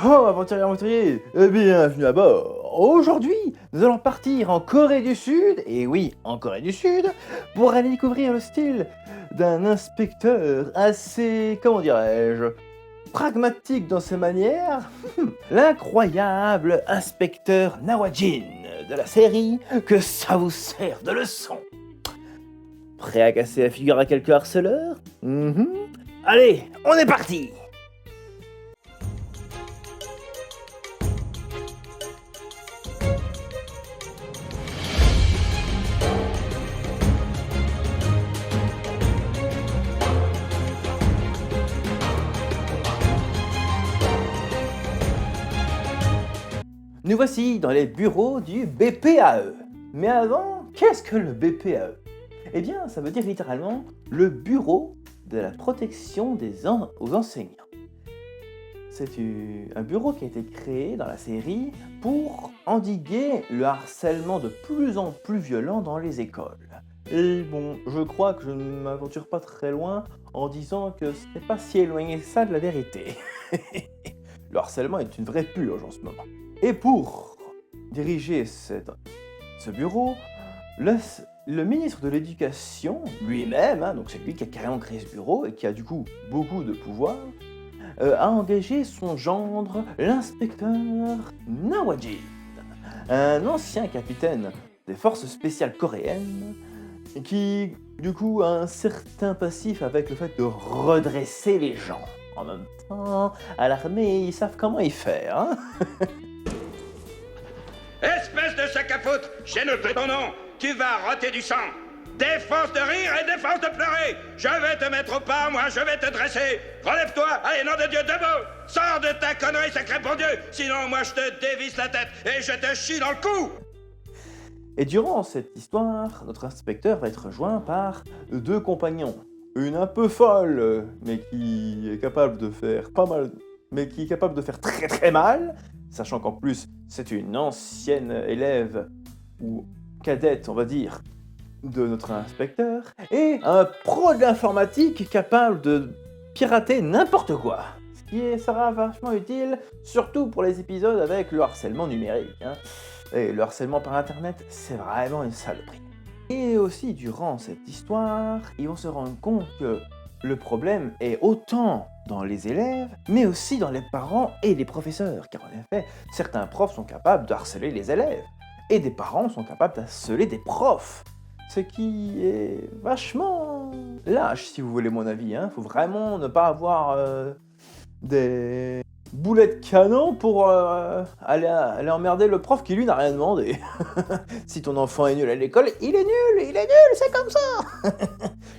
Oh, aventuriers, aventuriers, bienvenue à bord. Aujourd'hui, nous allons partir en Corée du Sud, et oui, en Corée du Sud, pour aller découvrir le style d'un inspecteur assez, comment dirais-je, pragmatique dans ses manières, l'incroyable inspecteur Nawajin de la série Que ça vous sert de leçon. Prêt à casser la figure à quelques harceleurs? Allez, on est parti! Nous voici dans les bureaux du BPAE. Mais avant, qu'est-ce que le BPAE? Eh bien, ça veut dire littéralement le bureau de la protection aux enseignants. C'est un bureau qui a été créé dans la série pour endiguer le harcèlement de plus en plus violent dans les écoles. Et bon, je crois que je ne m'aventure pas très loin en disant que ce n'est pas si éloigné que ça de la vérité. Le harcèlement est une vraie purge en ce moment. Et pour diriger ce bureau, le ministre de l'Éducation lui-même, donc c'est lui qui a carrément créé ce bureau et qui a du coup beaucoup de pouvoir, a engagé son gendre, l'inspecteur Nawajin, un ancien capitaine des forces spéciales coréennes qui du coup a un certain passif avec le fait de redresser les gens. En même temps, à l'armée, ils savent comment y faire, hein. Espèce de sac à foutre, j'ai noté ton nom. Tu vas roter du sang. Défense de rire et défense de pleurer. Je vais te mettre au pas, moi, je vais te dresser. Relève-toi, allez, nom de Dieu, debout. Sors de ta connerie, sacré bon Dieu. Sinon, moi, je te dévisse la tête et je te chie dans le cou. Et durant cette histoire, notre inspecteur va être rejoint par deux compagnons. Une un peu folle, mais qui est capable de faire pas mal, mais qui est capable de faire très très mal, sachant qu'en plus c'est une ancienne élève ou cadette, on va dire, de notre inspecteur, et un pro de l'informatique capable de pirater n'importe quoi. Ce qui sera vachement utile, surtout pour les épisodes avec le harcèlement numérique. Et le harcèlement par internet, c'est vraiment une saloperie. Et aussi, durant cette histoire, ils vont se rendre compte que le problème est autant dans les élèves, mais aussi dans les parents et les professeurs. Car en effet, certains profs sont capables de harceler les élèves, et des parents sont capables d'harceler des profs. Ce qui est vachement lâche, si vous voulez mon avis. Faut vraiment ne pas avoir des boulets de canon pour aller emmerder le prof qui lui n'a rien demandé. Si ton enfant est nul à l'école, il est nul, c'est comme ça.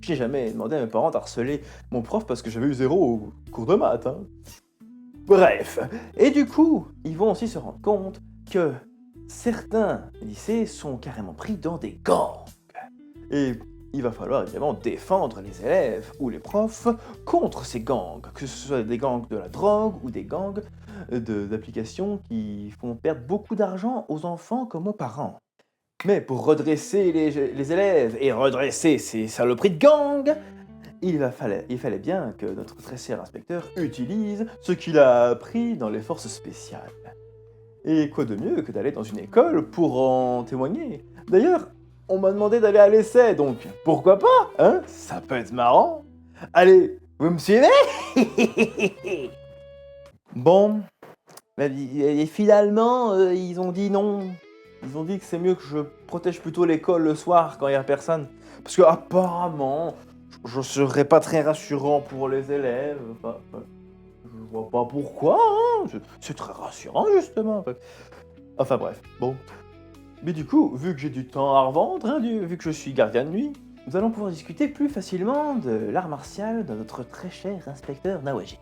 J'ai jamais demandé à mes parents d'harceler mon prof parce que j'avais eu 0 au cours de maths. Bref, et du coup, ils vont aussi se rendre compte que certains lycées sont carrément pris dans des gangs. Et il va falloir évidemment défendre les élèves ou les profs contre ces gangs, que ce soit des gangs de la drogue ou des gangs d'applications qui font perdre beaucoup d'argent aux enfants comme aux parents. Mais pour redresser les élèves et redresser ces saloperies de gangs, il fallait bien que notre très cher inspecteur utilise ce qu'il a appris dans les forces spéciales. Et quoi de mieux que d'aller dans une école pour en témoigner? D'ailleurs, on m'a demandé d'aller à l'essai, donc pourquoi pas, Ça peut être marrant. Allez, vous me suivez? Bon, et finalement, ils ont dit non. Ils ont dit que c'est mieux que je protège plutôt l'école le soir quand il n'y a personne. Parce que apparemment, je serais pas très rassurant pour les élèves. Je vois pas pourquoi, c'est très rassurant justement. Enfin bref, bon. Mais du coup, vu que j'ai du temps à revendre, vu que je suis gardien de nuit, nous allons pouvoir discuter plus facilement de l'art martial de notre très cher inspecteur Nawajin.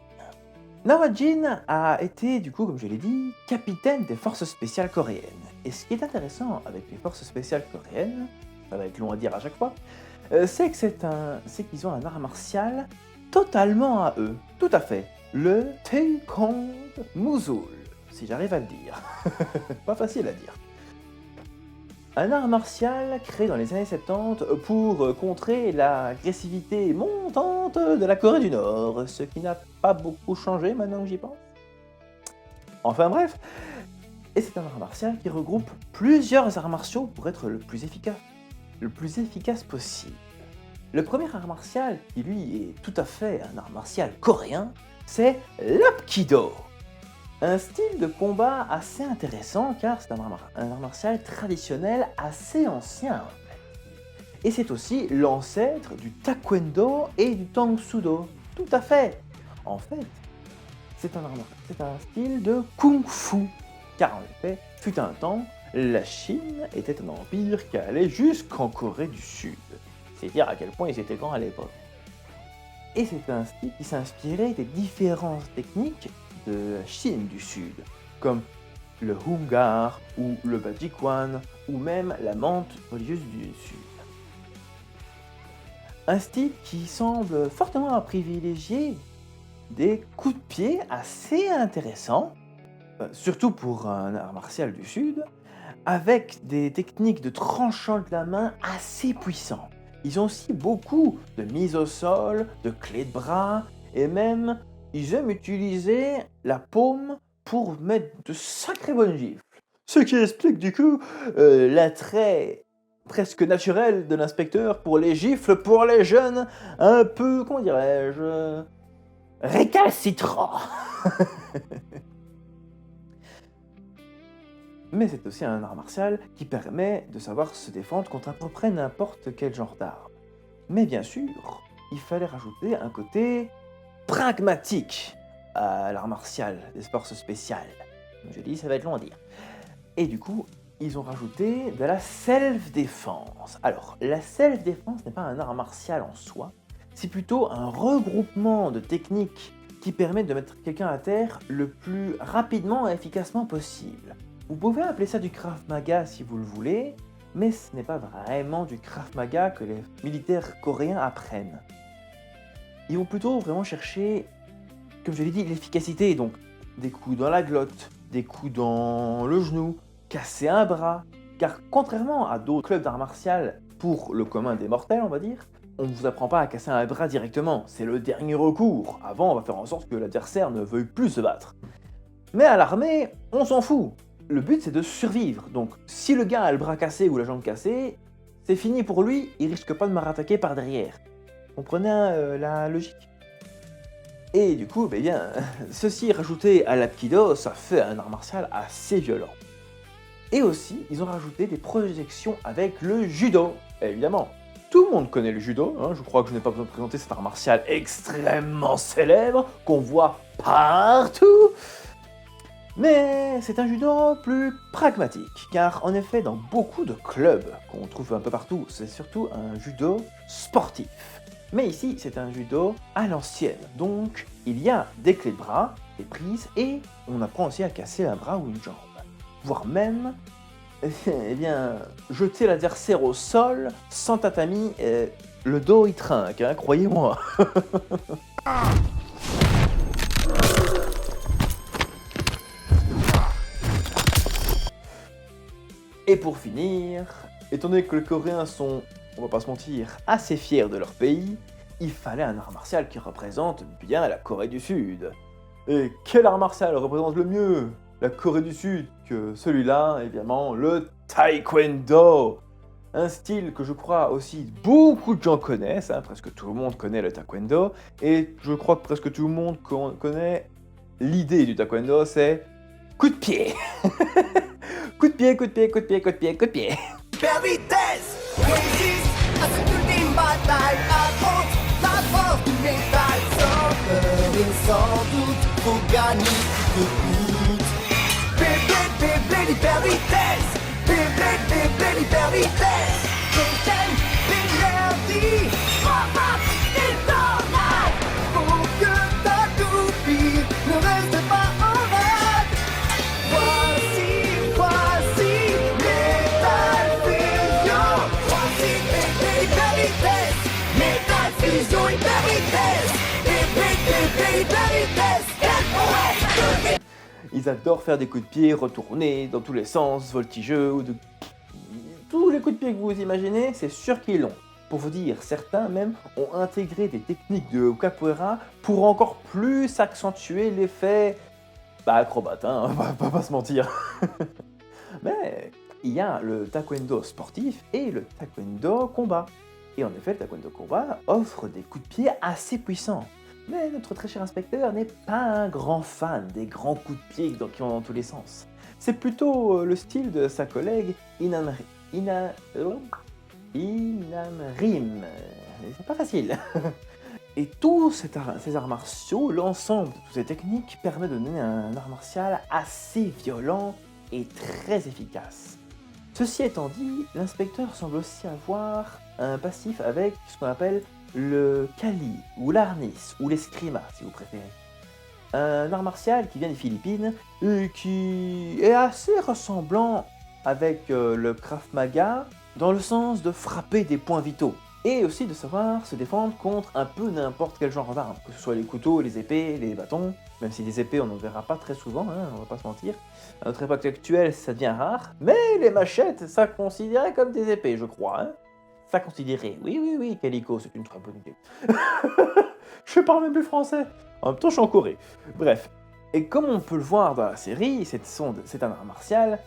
Nawajin a été, du coup, comme je l'ai dit, capitaine des forces spéciales coréennes. Et ce qui est intéressant avec les forces spéciales coréennes, ça va être long à dire à chaque fois, c'est qu'ils ont un art martial totalement à eux. Tout à fait. Le Taekwondo Musul, si j'arrive à le dire. Pas facile à dire. Un art martial créé dans les années 70 pour contrer l'agressivité montante de la Corée du Nord, ce qui n'a pas beaucoup changé maintenant que j'y pense. Enfin bref, et c'est un art martial qui regroupe plusieurs arts martiaux pour être le plus efficace possible. Le premier art martial, qui lui est tout à fait un art martial coréen, c'est l'Apkido. Un style de combat assez intéressant car c'est un art martial traditionnel assez ancien en fait. Et c'est aussi l'ancêtre du Taekwondo et du Tang Sudo. Tout à fait. En fait, c'est un style de Kung Fu. Car en effet, fut un temps, la Chine était un empire qui allait jusqu'en Corée du Sud. C'est dire à quel point ils étaient grands à l'époque. Et c'est un style qui s'inspirait des différentes techniques de la Chine du Sud, comme le Hungar ou le Bajikwan, ou même la menthe religieuse du Sud. Un style qui semble fortement privilégier des coups de pied assez intéressants, surtout pour un art martial du Sud, avec des techniques de tranchant de la main assez puissants. Ils ont aussi beaucoup de mise au sol, de clés de bras, et même ils aiment utiliser la paume pour mettre de sacrées bonnes gifles. Ce qui explique du coup l'attrait presque naturel de l'inspecteur pour les gifles pour les jeunes un peu, comment dirais-je, récalcitrants. Mais c'est aussi un art martial qui permet de savoir se défendre contre à peu près n'importe quel genre d'arme. Mais bien sûr, il fallait rajouter un côté pragmatique à l'art martial des forces spéciales. Comme je dis, ça va être long à dire. Et du coup, ils ont rajouté de la self-défense. Alors, la self-défense n'est pas un art martial en soi, c'est plutôt un regroupement de techniques qui permettent de mettre quelqu'un à terre le plus rapidement et efficacement possible. Vous pouvez appeler ça du Krav Maga si vous le voulez, mais ce n'est pas vraiment du Krav Maga que les militaires coréens apprennent. Ils vont plutôt vraiment chercher, comme je l'ai dit, l'efficacité, donc des coups dans la glotte, des coups dans le genou, casser un bras, car contrairement à d'autres clubs d'art martial, pour le commun des mortels on va dire, on ne vous apprend pas à casser un bras directement, c'est le dernier recours, avant on va faire en sorte que l'adversaire ne veuille plus se battre. Mais à l'armée, on s'en fout. Le but c'est de survivre, donc si le gars a le bras cassé ou la jambe cassée, c'est fini pour lui, il risque pas de me rattaquer par derrière. Comprenez la logique? Et du coup, ceci rajouté à l'Apkido, ça fait un art martial assez violent. Et aussi, ils ont rajouté des projections avec le judo. Et évidemment, tout le monde connaît le judo, je crois que je n'ai pas besoin de présenter cet art martial extrêmement célèbre, qu'on voit partout. Mais c'est un judo plus pragmatique, car en effet dans beaucoup de clubs qu'on trouve un peu partout, c'est surtout un judo sportif. Mais ici c'est un judo à l'ancienne, donc il y a des clés de bras, des prises, et on apprend aussi à casser un bras ou une jambe. Voire même, jeter l'adversaire au sol, sans tatami, le dos il trinque, croyez-moi. Et pour finir, étant donné que les Coréens sont, on va pas se mentir, assez fiers de leur pays, il fallait un art martial qui représente bien la Corée du Sud. Et quel art martial représente le mieux la Corée du Sud que celui-là, évidemment, le Taekwondo. Un style que je crois aussi beaucoup de gens connaissent, presque tout le monde connaît le Taekwondo, et je crois que presque tout le monde connaît l'idée du Taekwondo, c'est coup de pied. Coup de pied, coup de pied, coup de pied, coup de pied, coup de pied. Super vitesse, résiste à cette ultime bataille. Affronte la force du métal. Sans peur et sans doute, faut gagner coûte que coûte. Bébé, l'hyper vitesse. Bébé, l'hyper vitesse. Fontaine d'énergie. Pop, et tornade. Faut que ta toupie ne reste pas en rade. Voici, Metal Fusion. Voici hyper vitesse. Metal Fusion, hyper vitesse. Bébé, hyper vitesse. Quelle prouesse! Ils adorent faire des coups de pied, retourner dans tous les sens, voltigeux, ou de... tous les coups de pied que vous imaginez, c'est sûr qu'ils l'ont. Pour vous dire, certains même ont intégré des techniques de capoeira pour encore plus accentuer l'effet Bah, acrobate, hein, on va pas se mentir. Mais il y a le taekwondo sportif et le taekwondo combat. Et en effet, le taekwondo combat offre des coups de pied assez puissants. Mais notre très cher inspecteur n'est pas un grand fan des grands coups de pied qui vont dans tous les sens. C'est plutôt le style de sa collègue Inamrim. C'est pas facile. Et tous ces arts martiaux, l'ensemble de toutes ces techniques permet de donner un art martial assez violent et très efficace. Ceci étant dit, l'inspecteur semble aussi avoir un passif avec ce qu'on appelle le Kali, ou l'Arnis, ou l'eskrima si vous préférez. Un art martial qui vient des Philippines et qui est assez ressemblant avec le Krav Maga dans le sens de frapper des points vitaux. Et aussi de savoir se défendre contre un peu n'importe quel genre d'arme, que ce soit les couteaux, les épées, les bâtons, même si les épées on n'en verra pas très souvent, hein, on va pas se mentir. À notre époque actuelle ça devient rare, mais les machettes ça considérait comme des épées je crois. Hein. Ça considérait, oui, Calico, c'est une très bonne idée. Je parle même plus français, en même temps je suis en Corée. Bref, et comme on peut le voir dans la série, c'est un art martial,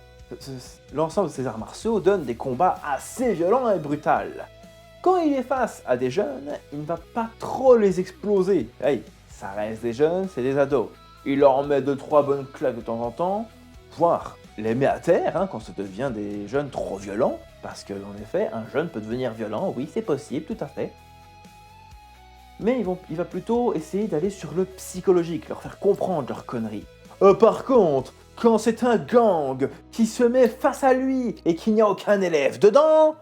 l'ensemble de ces arts martiaux donne des combats assez violents et brutals. Quand il est face à des jeunes, il ne va pas trop les exploser. Hey, ça reste des jeunes, c'est des ados. Il leur met 2-3 bonnes claques de temps en temps, voire les met à terre hein, quand ça devient des jeunes trop violents, parce que en effet, un jeune peut devenir violent, oui c'est possible, tout à fait. Mais il va plutôt essayer d'aller sur le psychologique, leur faire comprendre leurs conneries. Par contre, quand c'est un gang qui se met face à lui et qu'il n'y a aucun élève dedans,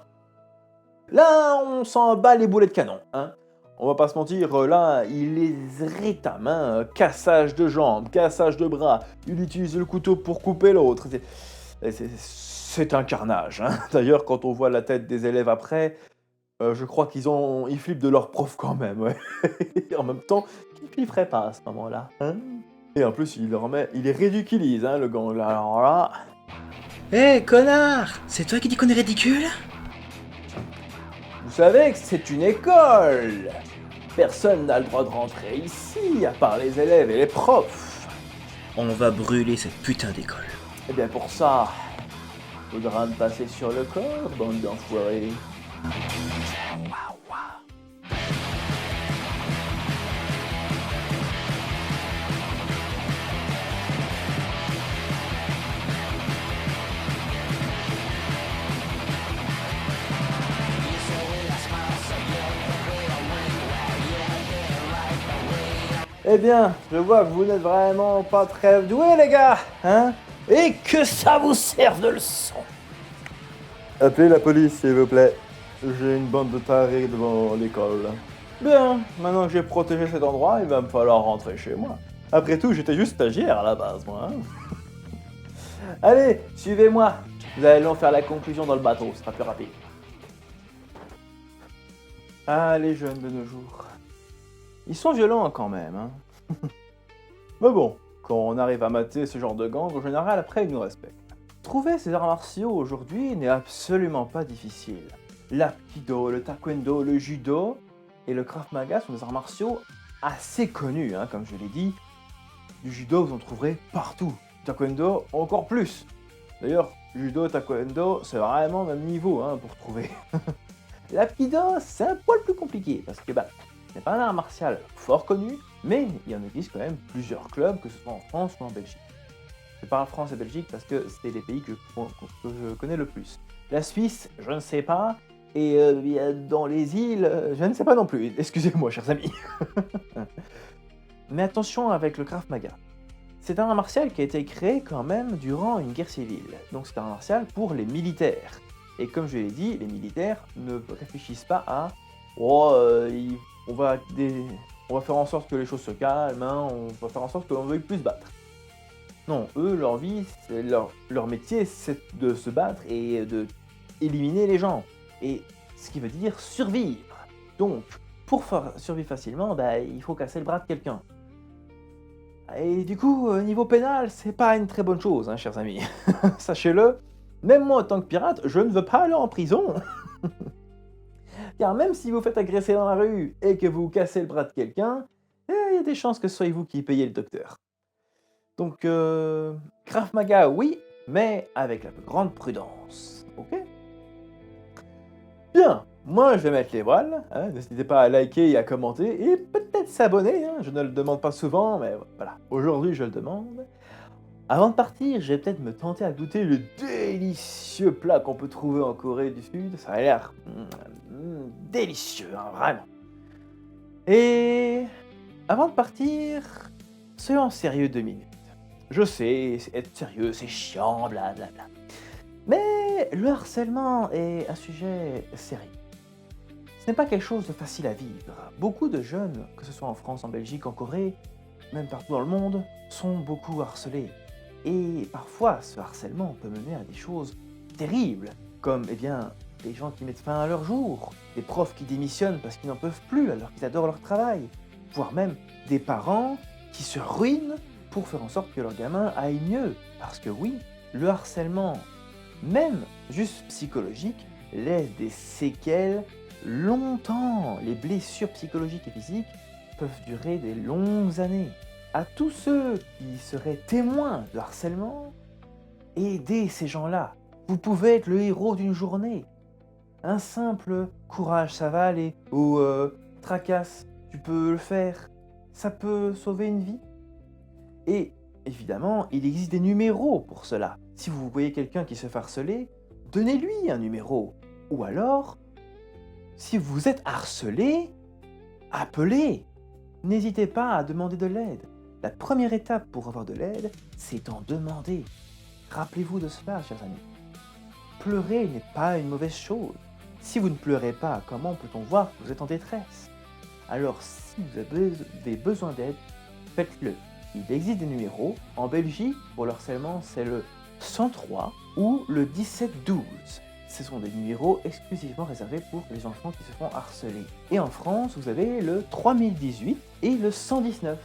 là, on s'en bat les boulets de canon, hein. On va pas se mentir, là, il les rétame, hein. Cassage de jambes, cassage de bras, il utilise le couteau pour couper l'autre. C'est un carnage, hein. D'ailleurs, quand on voit la tête des élèves après, je crois ils flippent de leur prof quand même, ouais. En même temps, qui flipperait pas à ce moment-là, hein. Et en plus, il les ridiculise, hein, le gang, là, alors là... Hé, connard! C'est toi qui dis qu'on est ridicule? Vous savez que c'est une école. Personne n'a le droit de rentrer ici, à part les élèves et les profs. On va brûler cette putain d'école. Et bien pour ça, faudra me passer sur le corps, bande d'enfoirés. Eh bien, je vois que vous n'êtes vraiment pas très doués, les gars, hein? Et que ça vous serve de leçon! Appelez la police, s'il vous plaît. J'ai une bande de tarés devant l'école. Bien, maintenant que j'ai protégé cet endroit, il va me falloir rentrer chez moi. Après tout, j'étais juste stagiaire à la base, moi. Hein. Allez, suivez-moi. Nous allons faire la conclusion dans le bateau, ce sera plus rapide. Ah, les jeunes de nos jours. Ils sont violents quand même, hein. Mais bon, quand on arrive à mater ce genre de gang, en général, après, ils nous respectent. Trouver ces arts martiaux aujourd'hui n'est absolument pas difficile. L'Apkido, le Taekwondo, le Judo et le Krav Maga sont des arts martiaux assez connus, hein, comme je l'ai dit. Du Judo, vous en trouverez partout. Du Taekwondo, encore plus. D'ailleurs, Judo et Taekwondo, c'est vraiment le même niveau hein, pour trouver. L'Apkido, c'est un poil plus compliqué, parce que c'est pas un art martial fort connu, mais il y en existe quand même plusieurs clubs, que ce soit en France ou en Belgique. Je parle France et Belgique parce que c'est les pays que je connais le plus. La Suisse, je ne sais pas, et dans les îles, je ne sais pas non plus. Excusez-moi, chers amis. Mais attention avec le Krav Maga. C'est un art martial qui a été créé quand même durant une guerre civile. Donc c'est un art martial pour les militaires. Et comme je l'ai dit, les militaires ne réfléchissent pas à on va faire en sorte que les choses se calment, hein, on va faire en sorte que l'on ne veuille plus se battre. Non, eux, leur vie, leur métier, c'est de se battre et de éliminer les gens. Et ce qui veut dire survivre. Donc, pour survivre facilement, il faut casser le bras de quelqu'un. Et du coup, niveau pénal, c'est pas une très bonne chose, hein, chers amis. Sachez-le, même moi en tant que pirate, je ne veux pas aller en prison. Car même si vous faites agresser dans la rue et que vous cassez le bras de quelqu'un, il y a des chances que ce soit vous qui payez le docteur. Donc, Krav Maga, oui, mais avec la plus grande prudence. Ok? Bien, moi je vais mettre les voiles. Hein, n'hésitez pas à liker et à commenter et peut-être s'abonner. Hein, je ne le demande pas souvent, mais voilà, aujourd'hui je le demande. Avant de partir, je vais peut-être me tenter à goûter le délicieux plat qu'on peut trouver en Corée du Sud. Ça a l'air délicieux, hein, vraiment. Et avant de partir, soyons sérieux 2 minutes. Je sais, être sérieux, c'est chiant, blablabla. Mais le harcèlement est un sujet sérieux. Ce n'est pas quelque chose de facile à vivre. Beaucoup de jeunes, que ce soit en France, en Belgique, en Corée, même partout dans le monde, sont beaucoup harcelés. Et parfois, ce harcèlement peut mener à des choses terribles, comme des gens qui mettent fin à leur jour, des profs qui démissionnent parce qu'ils n'en peuvent plus alors qu'ils adorent leur travail, voire même des parents qui se ruinent pour faire en sorte que leur gamin aille mieux. Parce que oui, le harcèlement, même juste psychologique, laisse des séquelles longtemps. Les blessures psychologiques et physiques peuvent durer des longues années. À tous ceux qui seraient témoins de harcèlement, aidez ces gens-là. Vous pouvez être le héros d'une journée. Un simple courage, ça va aller, ou tracasse, tu peux le faire. Ça peut sauver une vie. Et évidemment, il existe des numéros pour cela. Si vous voyez quelqu'un qui se fait harceler, donnez-lui un numéro. Ou alors, si vous êtes harcelé, appelez. N'hésitez pas à demander de l'aide. La première étape pour avoir de l'aide, c'est d'en demander. Rappelez-vous de cela, chers amis. Pleurer n'est pas une mauvaise chose. Si vous ne pleurez pas, comment peut-on voir que vous êtes en détresse? Alors, si vous avez besoin d'aide, faites-le. Il existe des numéros. En Belgique, pour le harcèlement, c'est le 103 ou le 1712. Ce sont des numéros exclusivement réservés pour les enfants qui se font harceler. Et en France, vous avez le 3018 et le 119.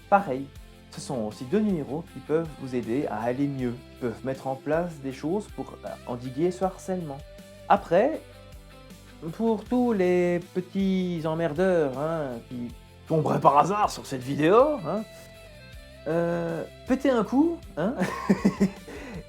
Pareil, ce sont aussi 2 numéros qui peuvent vous aider à aller mieux, peuvent mettre en place des choses pour endiguer ce harcèlement. Après, pour tous les petits emmerdeurs qui tomberaient par hasard sur cette vidéo, pétez un coup,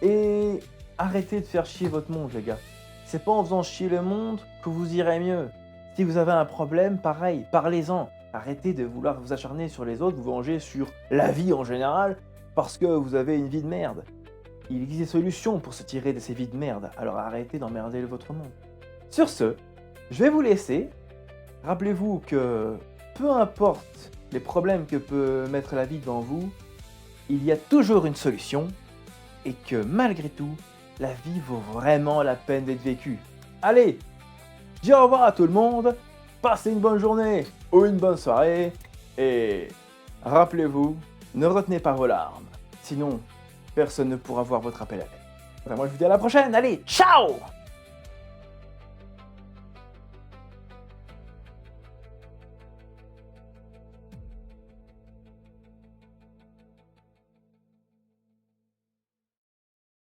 et arrêtez de faire chier votre monde, les gars. C'est pas en faisant chier le monde que vous irez mieux. Si vous avez un problème, pareil, parlez-en. Arrêtez de vouloir vous acharner sur les autres, vous venger sur la vie en général, parce que vous avez une vie de merde. Il existe des solutions pour se tirer de ces vies de merde, alors arrêtez d'emmerder votre monde. Sur ce, je vais vous laisser. Rappelez-vous que peu importe les problèmes que peut mettre la vie devant vous, il y a toujours une solution, et que malgré tout, la vie vaut vraiment la peine d'être vécue. Allez, dis au revoir à tout le monde, passez une bonne journée ou une bonne soirée, et rappelez-vous, ne retenez pas vos larmes, sinon personne ne pourra voir votre appel à l'aide. Enfin, moi je vous dis à la prochaine, allez, ciao!